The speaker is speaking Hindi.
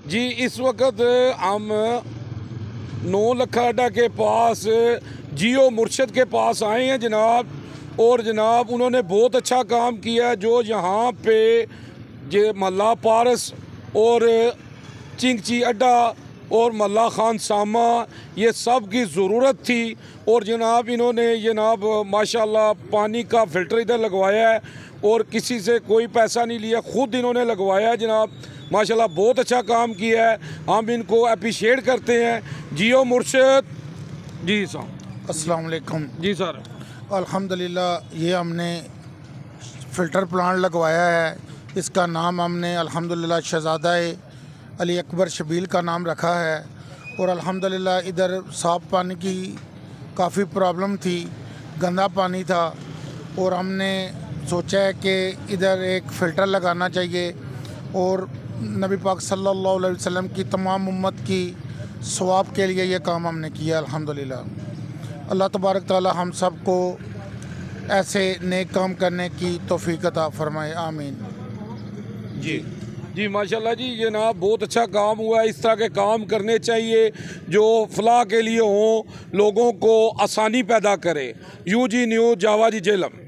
जी इस वक्त हम 9 लखा अड्डा के पास जियो मुर्शद के पास आए हैं जनाब। और जनाब उन्होंने बहुत अच्छा काम किया। जो यहाँ पे जे मल्ला पारस और चिंगची अड्डा और मल्ला खान सामा ये सब की ज़रूरत थी। और जनाब इन्होंने जनाब माशाल्लाह पानी का फ़िल्टर इधर लगवाया है और किसी से कोई पैसा नहीं लिया, ख़ुद इन्होंने लगवाया है जनाब। माशाल्लाह बहुत अच्छा काम किया है, हम इनको अप्रिशिएट करते हैं। जियो मुर्शद जी साहब अस्सलाम वालेकुम। जी सर अल्हम्दुलिल्लाह ये हमने फ़िल्टर प्लांट लगवाया है। इसका नाम हमने अल्हम्दुलिल्लाह शहज़ादा अली अकबर शबील का नाम रखा है। और अल्हम्दुलिल्लाह इधर साफ़ पानी की काफ़ी प्रॉब्लम थी, गंदा पानी था और हमने सोचा है कि इधर एक फ़िल्टर लगाना चाहिए और नबी पाक सल्लल्लाहु अलैहि वसल्लम की तमाम उम्मत की सवाब के लिए ये काम हमने किया। अल्हम्दुलिल्लाह अल्लाह तबारक ताला हम सब को ऐसे नेक काम करने की तौफीक अता फरमाए, आमीन। जी माशाल्लाह जी जनाब बहुत अच्छा काम हुआ है। इस तरह के काम करने चाहिए जो फलाह के लिए हों, लोगों को आसानी पैदा करे। यूजी न्यूज़ जावा जी जेलम।